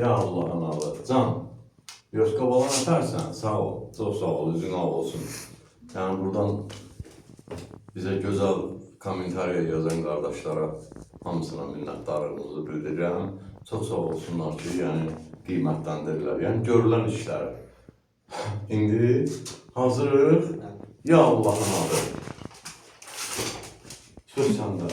Ya Allah'ın adı. Can, Yoska balan atarsan sağ ol. Çok sağ ol. Üzün al olsun. Yani buradan bize güzel komentariya yazan kardeşlere hamısına minnətdarlığımızı bildirirəm. Çok sağ olsunlar ki, yani qiymətləndirirlər. Yəni görülən işləri. İndi hazırıq. Ya Allah'ın adı. Söz səndə.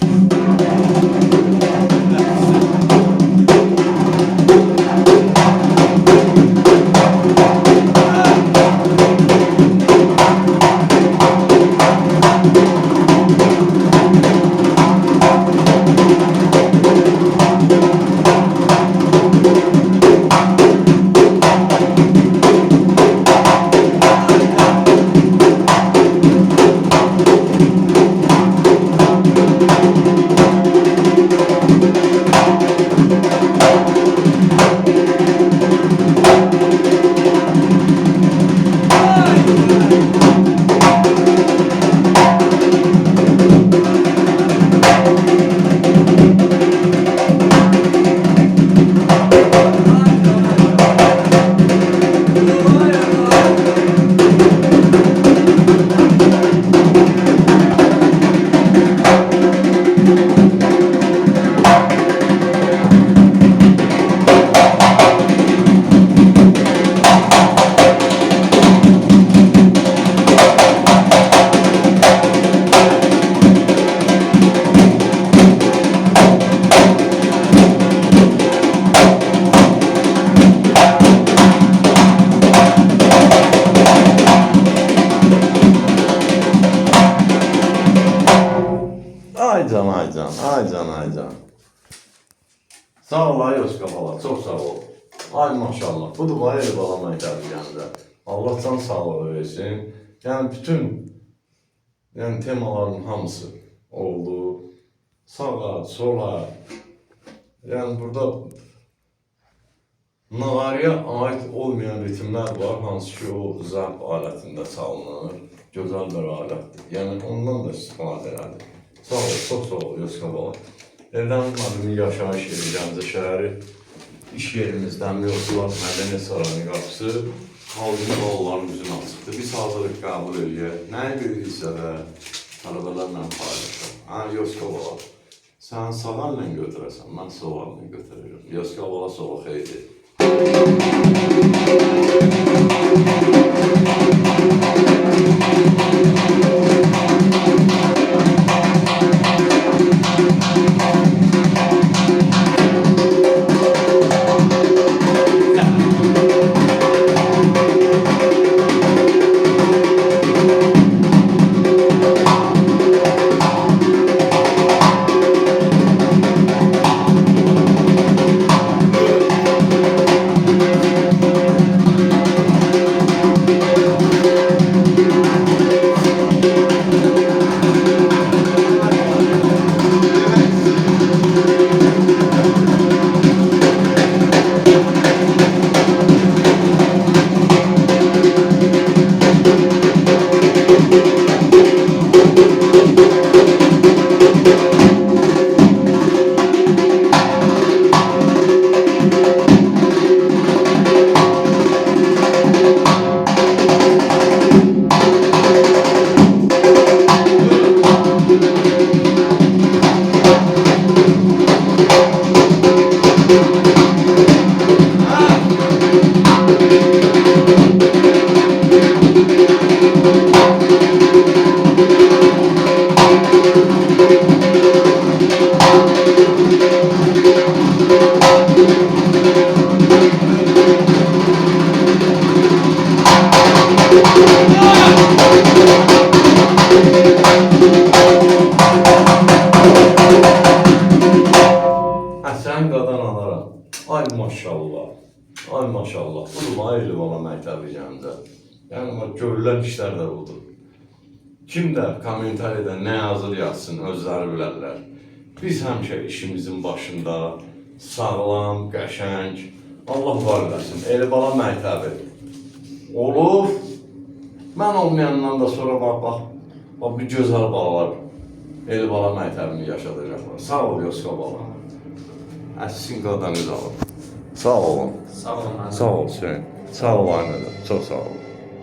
Aycan. Sağ ol Yoska bala, çok sağ ol. Ay maşallah, bu da el balama gəldi. Allah can sağlığı versin. Yani bütün temaların hamısı oldu. Sağa, sola. Yani burada nağarıya ait olmayan ritimler var. Hansı ki o zərb alətində çalınır. Gözəl bir alətdir. Yani ondan da istifadə elədik. Sağ ol, çok sağ ol Yoska bala. Evden adımı yaşayış yeri, Gəncə şəhəri, iş yerimizdən yolcular mədəni sarayının qapısı, halkın oğulların üzünə açıqdır. Biz hazırlıq qəbul edirik. Nəyi bir hissədə tələbələrlə paylaşır. Yoska bala, sən sağanla götürəsən, mən soğanla götürürüm. Yoska bala soğuk xeydi. Sen qadan alaram. Ay maşallah. Ay maşallah. Bu da ayrı bana məktəbi Gəncə. Yəni görülən işlər də budur. Kim də kommentariyada nə yazır yazsın, özləri bilərlər. Biz həmişə işimizin başında sağlam, qəşəng, Allah var eləsin, Eli bala məktəbi olur. Mən olmayandan da sonra bax, bu gözəl balalar Eli bala məktəbini yaşadacaqlar. Sağ ol Yoska bala. Əsin qadanı da alın. Sağ olun. Sağ olun. Sağ ol Hüseyin. Sağ ol Aynen. Çok sağ ol.